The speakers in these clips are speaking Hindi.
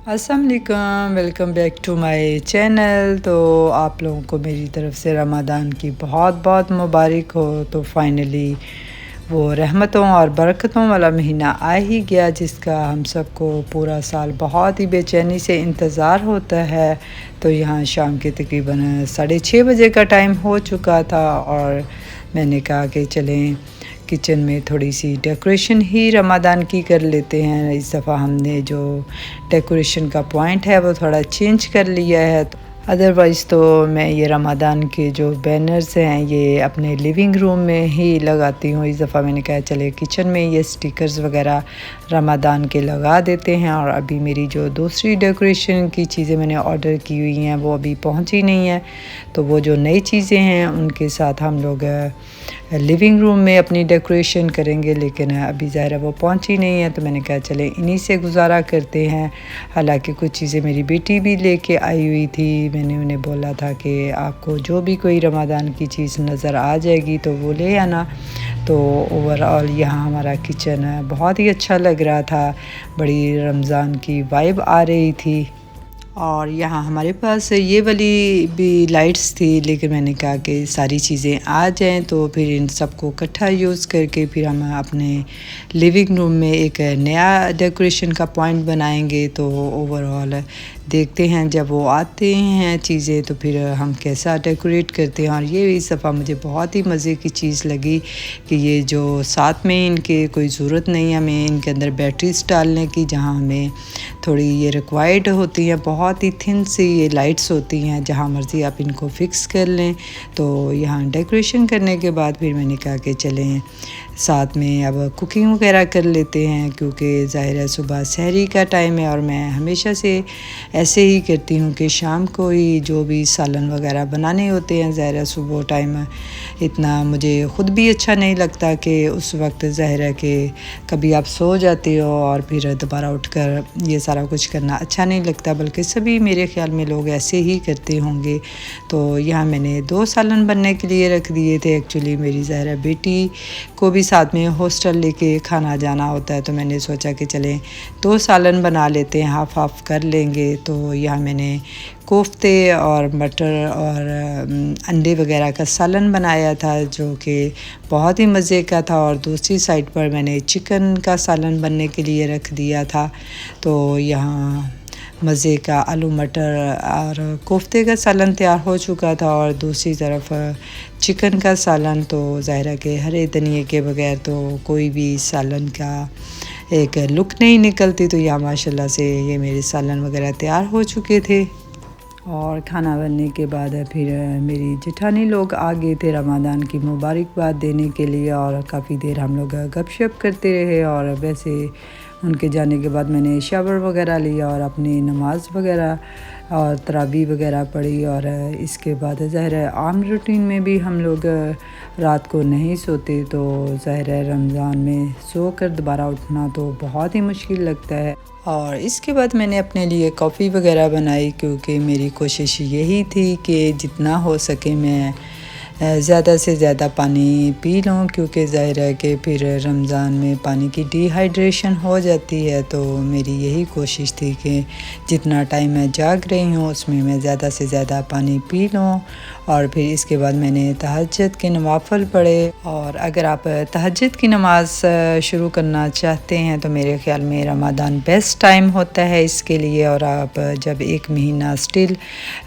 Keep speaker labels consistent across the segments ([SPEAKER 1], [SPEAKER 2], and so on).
[SPEAKER 1] अस्सलाम वालेकुम, welcome back to my channel. तो आप लोगों को मेरी तरफ़ से रमज़ान की बहुत बहुत मुबारक हो। तो फाइनली वो रहमतों और बरकतों वाला महीना आ ही गया, जिसका हम सबको पूरा साल बहुत ही बेचैनी से इंतज़ार होता है। तो यहाँ शाम के तकरीबन 6:30 बजे का टाइम हो चुका था और मैंने कहा कि चलें किचन में थोड़ी सी डेकोरेशन ही रमज़ान की कर लेते हैं। इस दफ़ा हमने जो डेकोरेशन का पॉइंट है वो थोड़ा चेंज कर लिया है। अदरवाइज़ तो मैं ये रमज़ान के जो बैनर्स हैं ये अपने लिविंग रूम में ही लगाती हूँ। इस दफ़ा मैंने कहा चले किचन में ये स्टिकर्स वगैरह रमज़ान के लगा देते हैं। और अभी मेरी जो दूसरी डेकोरेशन की चीज़ें मैंने ऑर्डर की हुई हैं वो अभी पहुँची नहीं है। तो वो जो नई चीज़ें हैं उनके साथ हम लोग लिविंग रूम में अपनी डेकोरेशन करेंगे, लेकिन अभी ज़ाहिर है वो पहुंची नहीं है। तो मैंने कहा चले इन्हीं से गुजारा करते हैं। हालांकि कुछ चीज़ें मेरी बेटी भी लेके आई हुई थी। मैंने उन्हें बोला था कि आपको जो भी कोई रमज़ान की चीज़ नज़र आ जाएगी तो वो ले आना। तो ओवरऑल यहाँ हमारा किचन बहुत ही अच्छा लग रहा था, बड़ी रमज़ान की वाइब आ रही थी। और यहाँ हमारे पास ये वाली भी लाइट्स थी, लेकिन मैंने कहा कि सारी चीज़ें आ जाएं तो फिर इन सबको इकट्ठा यूज़ करके फिर हम अपने लिविंग रूम में एक नया डेकोरेशन का पॉइंट बनाएंगे। तो ओवरऑल देखते हैं जब वो आते हैं चीज़ें तो फिर हम कैसा डेकोरेट करते हैं। और ये इस दफ़ा मुझे बहुत ही मज़े की चीज़ लगी कि ये जो साथ में इनके कोई ज़रूरत नहीं है हमें इनके अंदर बैटरीज डालने की, जहाँ हमें थोड़ी ये रिक्वायर्ड होती हैं। बहुत ही थिन सी ये लाइट्स होती हैं, जहाँ मर्ज़ी आप इनको फ़िक्स कर लें। तो यहाँ डेकोरेशन करने के बाद फिर मैंने कहा कि चलें साथ में अब कुकिंग वगैरह कर लेते हैं, क्योंकि ज़ाहिर है सुबह सहरी का टाइम है। और मैं हमेशा से ऐसे ही करती हूँ कि शाम को ही जो भी सालन वगैरह बनाने होते हैं, ज़ाहिर है सुबह टाइम इतना मुझे ख़ुद भी अच्छा नहीं लगता कि उस वक्त ज़ाहिर है कि कभी आप सो जाते हो और फिर दोबारा उठकर ये सारा कुछ करना अच्छा नहीं लगता, बल्कि सभी मेरे ख़्याल में लोग ऐसे ही करते होंगे। तो यहाँ मैंने 2 सालन बनने के लिए रख दिए थे। एक्चुअली मेरी ज़ाहिर है बेटी को भी साथ में हॉस्टल लेके खाना जाना होता है, तो मैंने सोचा कि चलें 2 सालन बना लेते हैं, हाफ़ हाफ़ कर लेंगे। तो यहाँ मैंने कोफ्ते और मटर और अंडे वगैरह का सालन बनाया था, जो कि बहुत ही मज़े का था। और दूसरी साइड पर मैंने चिकन का सालन बनने के लिए रख दिया था। तो यहाँ मज़े का आलू मटर और कोफ्ते का सालन तैयार हो चुका था, और दूसरी तरफ चिकन का सालन। तो ज़ाहिर है कि हरे धनिए के बगैर तो कोई भी सालन का एक लुक नहीं निकलती। तो यहाँ माशाल्लाह से ये मेरे सालन वगैरह तैयार हो चुके थे। और खाना बनने के बाद फिर मेरी जेठानी लोग आ गए थे रमज़ान की मुबारकबाद देने के लिए, और काफ़ी देर हम लोग गपशप करते रहे। और वैसे उनके जाने के बाद मैंने शावर वगैरह लिया और अपनी नमाज़ वगैरह और तरावी वगैरह पढ़ी। और इसके बाद ज़ाहिर है आम रूटीन में भी हम लोग रात को नहीं सोते, तो ज़ाहिर है रमज़ान में सो कर दोबारा उठना तो बहुत ही मुश्किल लगता है। और इसके बाद मैंने अपने लिए कॉफ़ी वगैरह बनाई, क्योंकि मेरी कोशिश यही थी कि जितना हो सके मैं ज़्यादा से ज़्यादा पानी पी लूँ, क्योंकि ज़ाहिर है कि फिर रमज़ान में पानी की डिहाइड्रेशन हो जाती है। तो मेरी यही कोशिश थी कि जितना टाइम मैं जाग रही हूँ उसमें मैं ज़्यादा से ज़्यादा पानी पी लूँ। और फिर इसके बाद मैंने तहज्जुद के नवाफ़िल पढ़े। और अगर आप तहज्जुद की नमाज़ शुरू करना चाहते हैं तो मेरे ख़्याल में रमज़ान बेस्ट टाइम होता है इसके लिए। और आप जब एक महीना स्टिल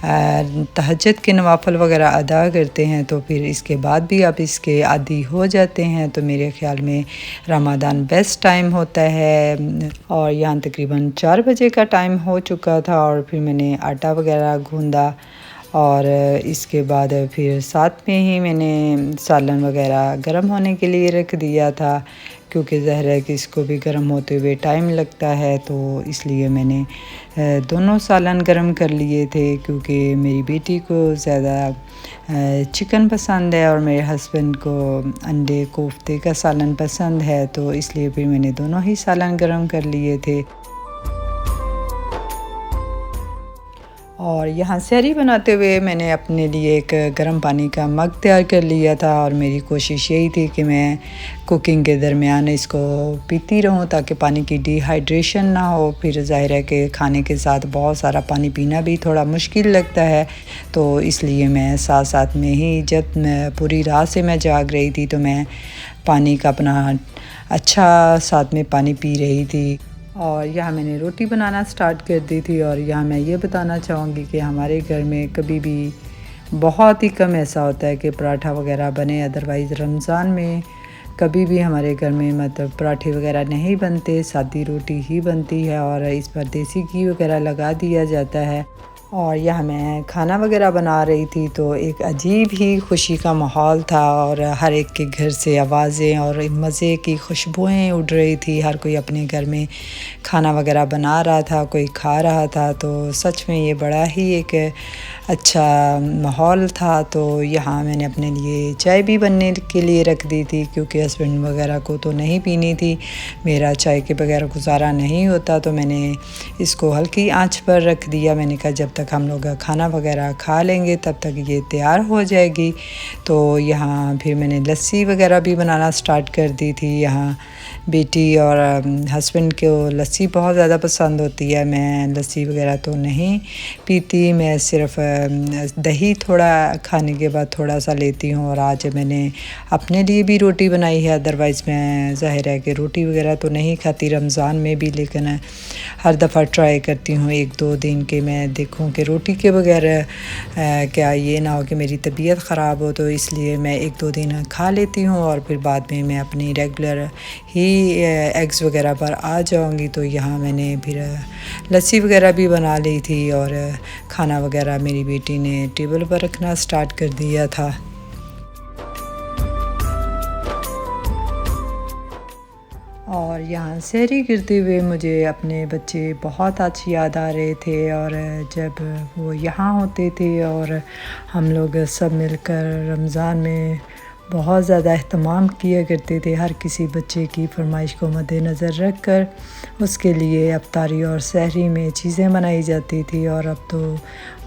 [SPEAKER 1] तहज्जुद के नवाफ़िल वगैरह अदा करते हैं तो फिर इसके बाद भी आप इसके आदी हो जाते हैं। तो मेरे ख़्याल में रमज़ान बेस्ट टाइम होता है। और यहाँ तकरीबन 4 बजे का टाइम हो चुका था, और फिर मैंने आटा वगैरह गूँधा। और इसके बाद फिर साथ में ही मैंने सालन वगैरह गर्म होने के लिए रख दिया था, क्योंकि ज़ाहिर है कि इसको भी गर्म होते हुए टाइम लगता है। तो इसलिए मैंने दोनों सालन गर्म कर लिए थे, क्योंकि मेरी बेटी को ज़्यादा चिकन पसंद है और मेरे हस्बैंड को अंडे कोफ्ते का सालन पसंद है। तो इसलिए फिर मैंने दोनों ही सालन गर्म कर लिए थे। और यहाँ सहरी बनाते हुए मैंने अपने लिए एक गर्म पानी का मग तैयार कर लिया था और मेरी कोशिश यही थी कि मैं कुकिंग के दरमियान इसको पीती रहूं ताकि पानी की डिहाइड्रेशन ना हो। फिर ज़ाहिर है कि खाने के साथ बहुत सारा पानी पीना भी थोड़ा मुश्किल लगता है, तो इसलिए मैं साथ साथ में ही जब पूरी रात से मैं जाग रही थी तो मैं पानी का अपना अच्छा साथ में पानी पी रही थी। और यहाँ मैंने रोटी बनाना स्टार्ट कर दी थी। और यहाँ मैं ये बताना चाहूँगी कि हमारे घर में कभी भी बहुत ही कम ऐसा होता है कि पराठा वगैरह बने, अदरवाइज़ रमज़ान में कभी भी हमारे घर में मतलब पराठे वगैरह नहीं बनते, सादी रोटी ही बनती है और इस पर देसी घी वगैरह लगा दिया जाता है। और यहाँ मैं खाना वगैरह बना रही थी तो एक अजीब ही खुशी का माहौल था और हर एक के घर से आवाज़ें और मज़े की खुशबुएं उड़ रही थी। हर कोई अपने घर में खाना वगैरह बना रहा था, कोई खा रहा था, तो सच में ये बड़ा ही एक अच्छा माहौल था। तो यहाँ मैंने अपने लिए चाय भी बनने के लिए रख दी थी क्योंकि हस्बैंड वगैरह को तो नहीं पीनी थी, मेरा चाय के बगैर गुजारा नहीं होता, तो मैंने इसको हल्की आंच पर रख दिया। मैंने कहा जब तक हम लोग खाना वगैरह खा लेंगे तब तक ये तैयार हो जाएगी। तो यहाँ फिर मैंने लस्सी वगैरह भी बनाना स्टार्ट कर दी थी। यहाँ बेटी और हस्बैंड को लस्सी बहुत ज़्यादा पसंद होती है, मैं लस्सी वगैरह तो नहीं पीती, मैं सिर्फ़ दही थोड़ा खाने के बाद थोड़ा सा लेती हूँ। और आज मैंने अपने लिए भी रोटी बनाई है, अदरवाइज़ मैं ज़ाहिर है कि रोटी वगैरह तो नहीं खाती रमज़ान में भी, लेकिन हर दफ़ा ट्राई करती हूँ 1-2 दिन के मैं देखूँ कि रोटी के बगैर क्या ये ना हो कि मेरी तबीयत ख़राब हो, तो इसलिए मैं 1-2 दिन खा लेती हूँ और फिर बाद में मैं अपनी रेगुलर ही एग्स वगैरह पर आ जाऊँगी। तो यहाँ मैंने फिर लस्सी वगैरह भी बना ली थी और खाना वगैरह मेरी बेटी ने टेबल पर रखना स्टार्ट कर दिया था। और यहाँ सहरी करते हुए मुझे अपने बच्चे बहुत आज याद आ रहे थे और जब वो यहाँ होते थे और हम लोग सब मिलकर रमज़ान में बहुत ज़्यादा एहतमाम किया करते थे, हर किसी बच्चे की फरमाइश को मद्देनज़र रख कर उसके लिए अफ्तारी और सहरी में चीज़ें बनाई जाती थी। और अब तो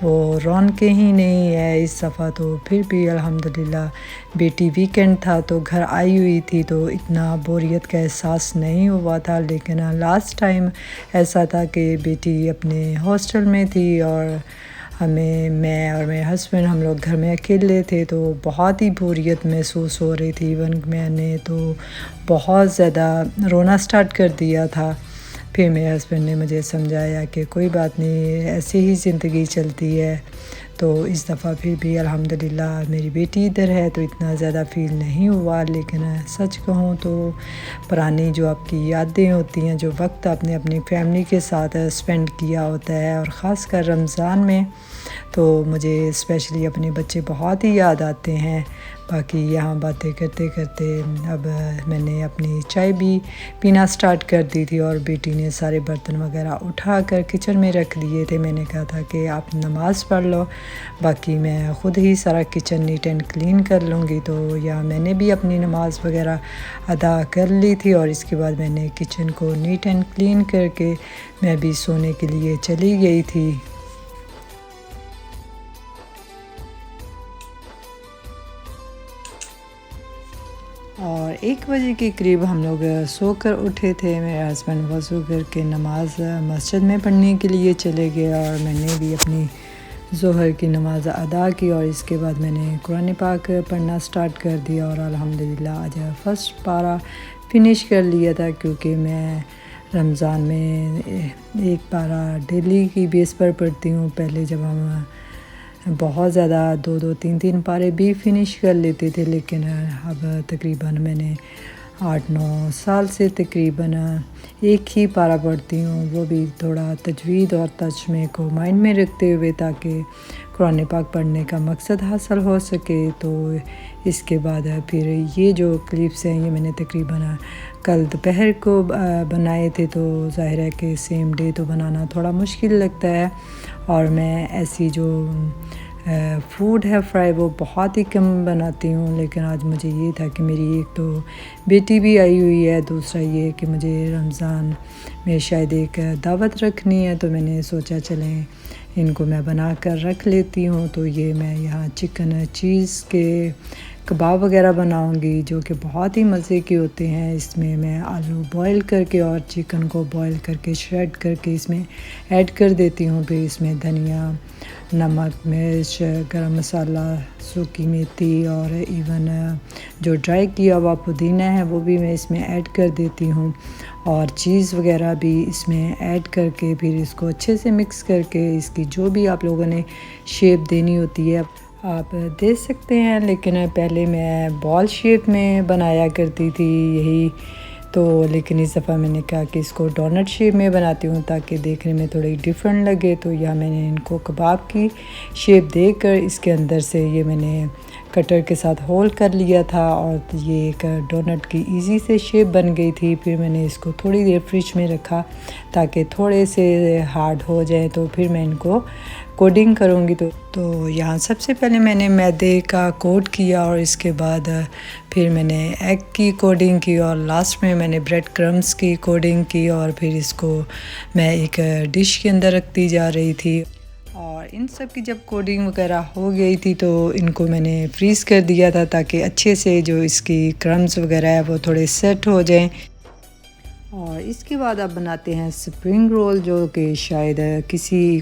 [SPEAKER 1] वो रौनकें ही नहीं है। इस दफ़ा तो फिर भी अल्हम्दुलिल्लाह बेटी वीकेंड था तो घर आई हुई थी तो इतना बोरियत का एहसास नहीं हुआ था, लेकिन लास्ट टाइम ऐसा था कि बेटी अपने हॉस्टल में थी और मैं और मेरे हस्बैंड हम लोग घर में अकेले थे, तो बहुत ही बोरियत महसूस हो रही थी। इवन मैंने तो बहुत ज़्यादा रोना स्टार्ट कर दिया था। फिर मेरे हस्बैंड ने मुझे समझाया कि कोई बात नहीं, ऐसे ही ज़िंदगी चलती है। तो इस दफ़ा फिर भी अल्हम्दुलिल्लाह मेरी बेटी इधर है तो इतना ज़्यादा फ़ील नहीं हुआ। लेकिन सच कहूँ तो पुरानी जो आपकी यादें होती हैं, जो वक्त आपने अपनी फैमिली के साथ स्पेंड किया होता है और ख़ास कर रमज़ान में, तो मुझे स्पेशली अपने बच्चे बहुत ही याद आते हैं। बाकी यहाँ बातें करते करते अब मैंने अपनी चाय भी पीना स्टार्ट कर दी थी और बेटी ने सारे बर्तन वगैरह उठा कर किचन में रख दिए थे। मैंने कहा था कि आप नमाज़ पढ़ लो, बाकी मैं ख़ुद ही सारा किचन नीट एंड क्लीन कर लूँगी। तो यहाँ मैंने भी अपनी नमाज़ वगैरह अदा कर ली थी और इसके बाद मैंने किचन को नीट एंड क्लीन करके मैं भी सोने के लिए चली गई थी। और 1 बजे के करीब हम लोग सोकर उठे थे। मेरे हस्बैंड वज़ू करके नमाज़ मस्जिद में पढ़ने के लिए चले गए और मैंने भी अपनी ज़ोहर की नमाज़ अदा की और इसके बाद मैंने कुरान पाक पढ़ना स्टार्ट कर दिया और अल्हम्दुलिल्लाह आज फ़र्स्ट पारा फ़िनिश कर लिया था, क्योंकि मैं रमज़ान में एक पारा डेली की बेस पर पढ़ती हूँ। पहले जब हम बहुत ज़्यादा 2-2, 3-3 पारे भी फ़िनिश कर लेते थे, लेकिन अब तकरीबन मैंने 8-9 साल से तकरीबन एक ही पारा पढ़ती हूँ, वो भी थोड़ा तजवीद और तर्जमे को माइंड में रखते हुए, ताकि कुरान पाक पढ़ने का मकसद हासिल हो सके। तो इसके बाद फिर ये जो क्लिप्स हैं ये मैंने तकरीबन कल दोपहर को बनाए थे, तो ज़ाहिर है कि सेम डे तो बनाना थोड़ा मुश्किल लगता है और मैं ऐसी जो फ़ूड है फ्राई वो बहुत ही कम बनाती हूँ। लेकिन आज मुझे ये था कि मेरी एक तो बेटी भी आई हुई है, दूसरा ये कि मुझे रमज़ान में शायद एक दावत रखनी है, तो मैंने सोचा चलें इनको मैं बना कर रख लेती हूँ। तो ये मैं यहाँ चिकन चीज़ के कबाब वगैरह बनाऊँगी जो कि बहुत ही मज़े के होते हैं। इसमें मैं आलू बॉईल करके और चिकन को बॉईल करके श्रेड करके इसमें ऐड कर देती हूँ। फिर इसमें धनिया, नमक, मिर्च, गरम मसाला, सूखी मेथी और इवन जो ड्राई किया हुआ पुदीना है वो भी मैं इसमें ऐड कर देती हूँ और चीज़ वगैरह भी इसमें ऐड करके फिर इसको अच्छे से मिक्स करके इसकी जो भी आप लोगों ने शेप देनी होती है आप दे सकते हैं। लेकिन पहले मैं बॉल शेप में बनाया करती थी यही, तो लेकिन इस दफ़ा मैंने कहा कि इसको डोनट शेप में बनाती हूँ ताकि देखने में थोड़ी डिफरेंट लगे। तो यहाँ मैंने इनको कबाब की शेप देकर इसके अंदर से ये मैंने कटर के साथ होल कर लिया था और ये एक डोनट की इजी से शेप बन गई थी। फिर मैंने इसको थोड़ी देर फ्रिज में रखा ताकि थोड़े से हार्ड हो जाए, तो फिर मैं इनको कोडिंग करूँगी। तो यहाँ सबसे पहले मैंने मैदे का कोट किया और इसके बाद फिर मैंने एग की कोडिंग की और लास्ट में मैंने ब्रेड क्रम्स की कोडिंग की और फिर इसको मैं एक डिश के अंदर रखती जा रही थी। और इन सब की जब कोडिंग वगैरह हो गई थी तो इनको मैंने फ्रीज़ कर दिया था ताकि अच्छे से जो इसकी क्रम्स वगैरह है वो थोड़े सेट हो जाएं। और इसके बाद आप बनाते हैं स्प्रिंग रोल, जो कि शायद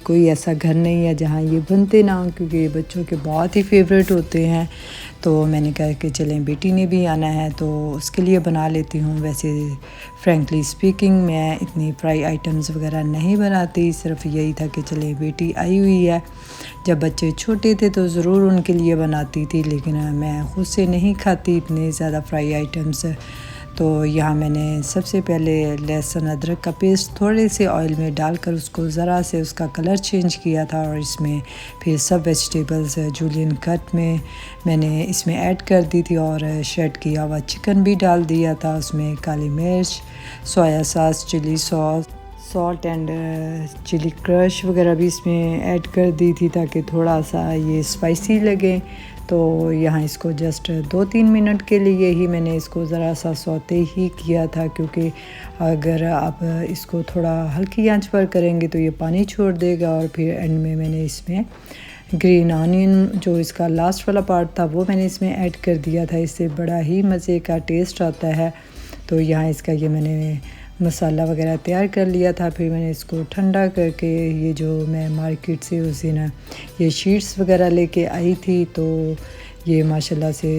[SPEAKER 1] कोई ऐसा घर नहीं है जहाँ ये बनते ना हो, क्योंकि ये बच्चों के बहुत ही फेवरेट होते हैं। तो मैंने कहा कि चलें बेटी ने भी आना है तो उसके लिए बना लेती हूँ। वैसे फ्रैंकली स्पीकिंग मैं इतनी फ्राई आइटम्स वगैरह नहीं बनाती, सिर्फ यही था कि चले बेटी आई हुई है। जब बच्चे छोटे थे तो ज़रूर उनके लिए बनाती थी, लेकिन मैं खुद से नहीं खाती इतने ज़्यादा फ्राई आइटम्स। तो यहाँ मैंने सबसे पहले लहसुन अदरक का पेस्ट थोड़े से ऑयल में डालकर उसको ज़रा से उसका कलर चेंज किया था और इसमें फिर सब वेजिटेबल्स जूलियन कट में मैंने इसमें ऐड कर दी थी और श्रेड किया हुआ चिकन भी डाल दिया था। उसमें काली मिर्च, soya sauce, chilli sauce, salt and chilli crush वगैरह भी इसमें ऐड कर दी थी ताकि थोड़ा सा ये स्पाइसी लगे। तो यहाँ इसको जस्ट 2-3 मिनट के लिए ही मैंने इसको ज़रा सा सौते ही किया था, क्योंकि अगर आप इसको थोड़ा हल्की आंच पर करेंगे तो ये पानी छोड़ देगा। और फिर एंड में मैंने इसमें ग्रीन ऑनियन, जो इसका लास्ट वाला पार्ट था, वो मैंने इसमें ऐड कर दिया था। इससे बड़ा ही मज़े का टेस्ट आता है। तो यहाँ इसका ये मैंने मसाला वगैरह तैयार कर लिया था। फिर मैंने इसको ठंडा करके ये जो मैं मार्केट से उस दिन ये शीट्स वगैरह लेके आई थी, तो ये माशाल्लाह से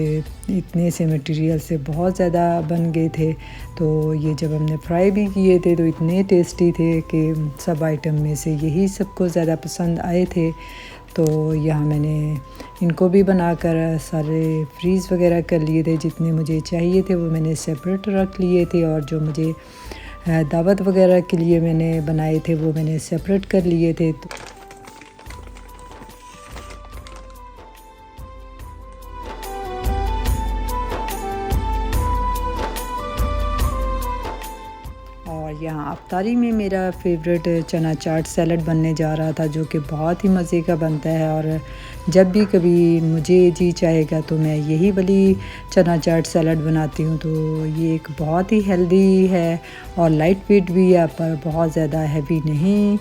[SPEAKER 1] इतने से मटेरियल से बहुत ज़्यादा बन गए थे। तो ये जब हमने फ्राई भी किए थे तो इतने टेस्टी थे कि सब आइटम में से यही सबको ज़्यादा पसंद आए थे। तो यहाँ मैंने इनको भी बनाकर सारे फ्रीज़ वगैरह कर लिए थे। जितने मुझे चाहिए थे वो मैंने सेपरेट रख लिए थे और जो मुझे दावत वगैरह के लिए मैंने बनाए थे वो मैंने सेपरेट कर लिए थे। और यहाँ अफ्तारी में मेरा फेवरेट चना चाट सैलड बनने जा रहा था, जो कि बहुत ही मज़े का बनता है। और जब भी कभी मुझे जी चाहेगा तो मैं यही वाली चना चाट सैलड बनाती हूँ। तो ये एक बहुत ही हेल्दी है और लाइट वेट भी है, पर बहुत ज़्यादा हैवी नहीं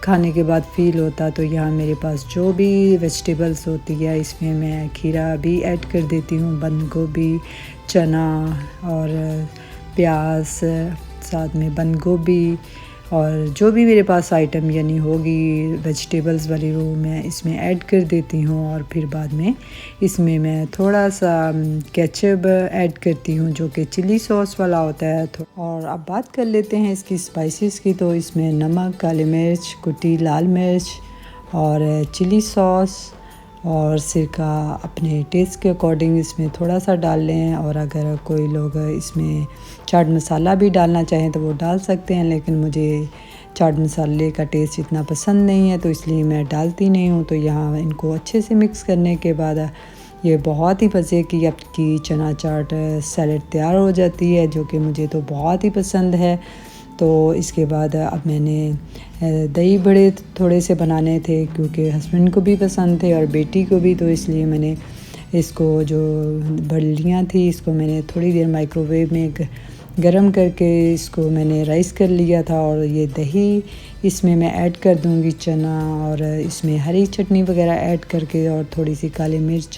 [SPEAKER 1] खाने के बाद फ़ील होता। तो यहाँ मेरे पास जो भी वेजिटेबल्स होती है इसमें मैं खीरा भी ऐड कर देती हूँ, बंद गोभी, चना और प्याज, साथ में बंद गोभी और जो भी मेरे पास आइटम यानी होगी वेजिटेबल्स वाली वो मैं इसमें ऐड कर देती हूँ। और फिर बाद में इसमें मैं थोड़ा सा केचप ऐड करती हूँ, जो कि चिली सॉस वाला होता है। और अब बात कर लेते हैं इसकी स्पाइसेस की। तो इसमें नमक, काली मिर्च, कुटी लाल मिर्च और चिली सॉस और सिरका अपने टेस्ट के अकॉर्डिंग इसमें थोड़ा सा डाल लें। और अगर कोई लोग इसमें चाट मसाला भी डालना चाहें तो वो डाल सकते हैं, लेकिन मुझे चाट मसाले का टेस्ट इतना पसंद नहीं है तो इसलिए मैं डालती नहीं हूँ। तो यहाँ इनको अच्छे से मिक्स करने के बाद ये बहुत ही मज़े की आपकी चना चाट सैलड तैयार हो जाती है, जो कि मुझे तो बहुत ही पसंद है। तो इसके बाद अब मैंने दही बड़े थोड़े से बनाने थे, क्योंकि हस्बैंड को भी पसंद थे और बेटी को भी, तो इसलिए मैंने इसको जो बल्लियाँ थी इसको मैंने थोड़ी देर माइक्रोवेव में गरम करके इसको मैंने राइस कर लिया था। और ये दही इसमें मैं ऐड कर दूंगी, चना, और इसमें हरी चटनी वगैरह ऐड करके और थोड़ी सी काली मिर्च,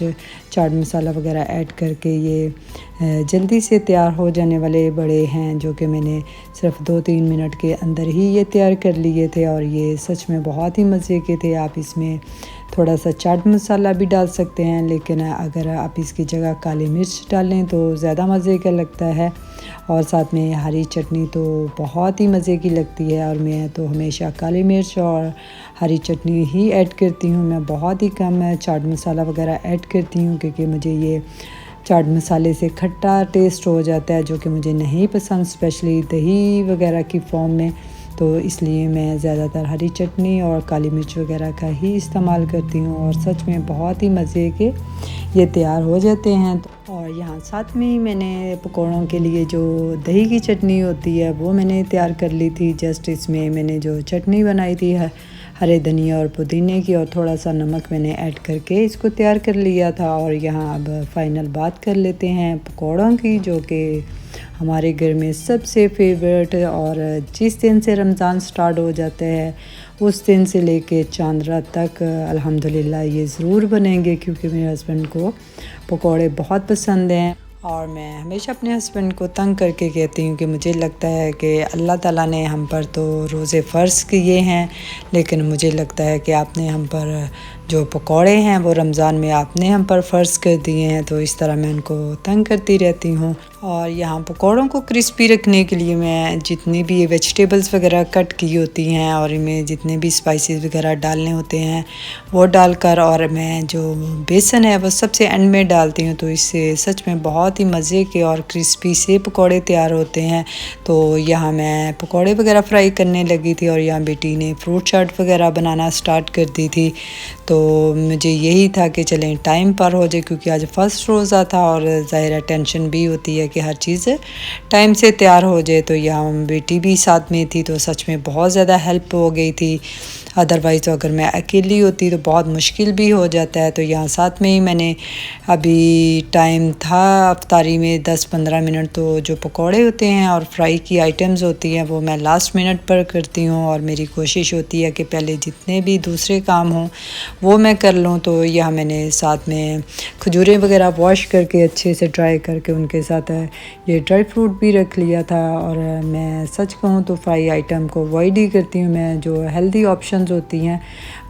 [SPEAKER 1] चाट मसाला वगैरह ऐड करके ये जल्दी से तैयार हो जाने वाले बड़े हैं, जो कि मैंने सिर्फ 2-3 मिनट के अंदर ही ये तैयार कर लिए थे। और ये सच में बहुत ही मज़े के थे। आप इसमें थोड़ा सा चाट मसाला भी डाल सकते हैं, लेकिन अगर आप इसकी जगह काली मिर्च डालें तो ज़्यादा मज़े का लगता है। और साथ में हरी चटनी तो बहुत ही मज़े की लगती है। और मैं तो हमेशा काली मिर्च और हरी चटनी ही ऐड करती हूँ। मैं बहुत ही कम चाट मसाला वगैरह ऐड करती हूँ, क्योंकि मुझे ये चाट मसाले से खट्टा टेस्ट हो जाता है, जो कि मुझे नहीं पसंद, स्पेशली दही वगैरह की फॉर्म में। तो इसलिए मैं ज़्यादातर हरी चटनी और काली मिर्च वगैरह का ही इस्तेमाल करती हूँ। और सच में बहुत ही मज़े के ये तैयार हो जाते हैं। और यहाँ साथ में ही मैंने पकौड़ों के लिए जो दही की चटनी होती है वो मैंने तैयार कर ली थी। जस्ट इसमें मैंने जो चटनी बनाई थी हरे धनिया और पुदीने की, और थोड़ा सा नमक मैंने ऐड करके इसको तैयार कर लिया था। और यहाँ अब फाइनल बात कर लेते हैं पकौड़ों की, जो कि हमारे घर में सबसे फेवरेट। और जिस दिन से रमज़ान स्टार्ट हो जाता है उस दिन से लेके चांद रात तक अल्हम्दुलिल्लाह ये ज़रूर बनेंगे, क्योंकि मेरे हस्बैंड को पकौड़े बहुत पसंद हैं। और मैं हमेशा अपने हस्बैंड को तंग करके कहती हूँ कि मुझे लगता है कि अल्लाह ताला ने हम पर तो रोज़े फ़र्ज़ किए हैं, लेकिन मुझे लगता है कि आपने हम पर जो पकौड़े हैं वो रमज़ान में आपने हम पर फ़र्ज़ कर दिए हैं। तो इस तरह मैं उनको तंग करती रहती हूँ। और यहाँ पकौड़ों को क्रिस्पी रखने के लिए मैं जितनी भी वेजिटेबल्स वगैरह कट की होती हैं और इनमें जितने भी स्पाइसेस वगैरह डालने होते हैं वो डालकर, और मैं जो बेसन है वो सबसे एंड में डालती हूँ। तो इससे सच में बहुत ही मज़े के और क्रिस्पी से पकौड़े तैयार होते हैं। तो यहाँ मैं पकौड़े वगैरह फ्राई करने लगी थी और यहाँ बेटी ने फ्रूट चाट वगैरह बनाना स्टार्ट कर दी थी। तो मुझे यही था कि चलें टाइम पर हो जाए, क्योंकि आज फ़र्स्ट रोज़ा था और ज़ाहिर है टेंशन भी होती है कि हर चीज़ टाइम से तैयार हो जाए। तो यहाँ बेटी भी साथ में थी, तो सच में बहुत ज़्यादा हेल्प हो गई थी। अदरवाइज़ तो अगर मैं अकेली होती तो बहुत मुश्किल भी हो जाता है। तो यहाँ साथ में ही मैंने अभी टाइम था अफ्तारी में 10-15 मिनट, तो जो पकौड़े होते हैं और फ्राई की आइटम्स होती हैं वो मैं लास्ट मिनट पर करती हूँ। और मेरी कोशिश होती है कि पहले जितने भी दूसरे काम हों वो मैं कर लूँ। तो यहाँ मैंने साथ में खजूरें वगैरह वॉश करके अच्छे से ड्राई करके उनके साथ ये ड्राई फ्रूट भी रख लिया था। और मैं सच कहूँ तो फ्राई आइटम को अवॉइड ही करती हूँ। मैं जो हेल्दी ऑप्शंस होती हैं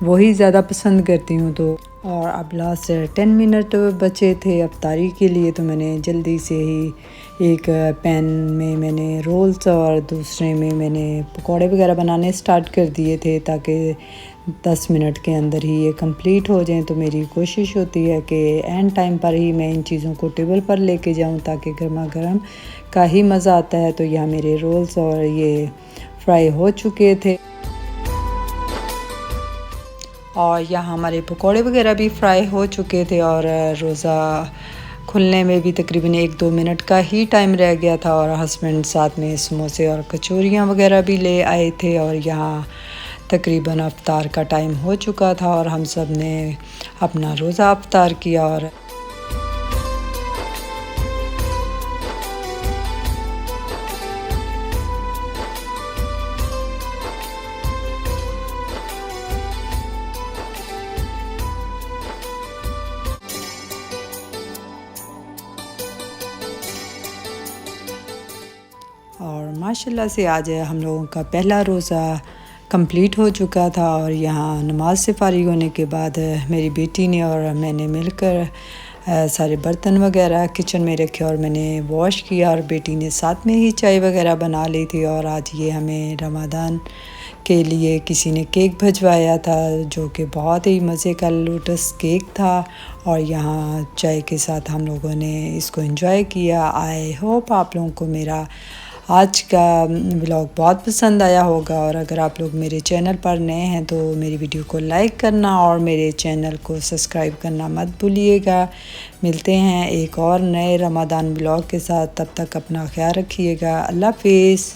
[SPEAKER 1] वही ज़्यादा पसंद करती हूँ। तो और अब लास्ट 10 मिनट बचे थे अफ्तारी के लिए, तो मैंने जल्दी से ही एक पैन में मैंने रोल्स और दूसरे में मैंने पकौड़े वगैरह बनाने स्टार्ट कर दिए थे, ताकि 10 मिनट के अंदर ही ये कंप्लीट हो जाएं। तो मेरी कोशिश होती है कि एंड टाइम पर ही मैं इन चीज़ों को टेबल पर लेके जाऊं, ताकि गर्मा गर्म का ही मज़ा आता है। तो यहाँ मेरे रोल्स और ये फ्राई हो चुके थे और यहाँ हमारे पकोड़े वगैरह भी फ्राई हो चुके थे। और रोज़ा खुलने में भी तकरीबन 1-2 मिनट का ही टाइम रह गया था। और हस्बैंड साथ में समोसे और कचौरियाँ वगैरह भी ले आए थे। और यहाँ तकरीबन अफ्तार का टाइम हो चुका था और हम सब ने अपना रोज़ा अफ्तार किया। और माशाल्लाह से आज हम लोगों का पहला रोज़ा कंप्लीट हो चुका था। और यहाँ नमाज से फ़ारिग होने के बाद मेरी बेटी ने और मैंने मिलकर सारे बर्तन वगैरह किचन में रखे और मैंने वॉश किया। और बेटी ने साथ में ही चाय वगैरह बना ली थी। और आज ये हमें रमज़ान के लिए किसी ने केक भिजवाया था, जो कि बहुत ही मज़े का लोटस केक था। और यहाँ चाय के साथ हम लोगों ने इसको एंजॉय किया। आई होप आप लोगों को मेरा आज का व्लॉग बहुत पसंद आया होगा। और अगर आप लोग मेरे चैनल पर नए हैं तो मेरी वीडियो को लाइक करना और मेरे चैनल को सब्सक्राइब करना मत भूलिएगा। मिलते हैं एक और नए रमज़ान व्लॉग के साथ, तब तक अपना ख्याल रखिएगा। अल्लाह हाफिज़।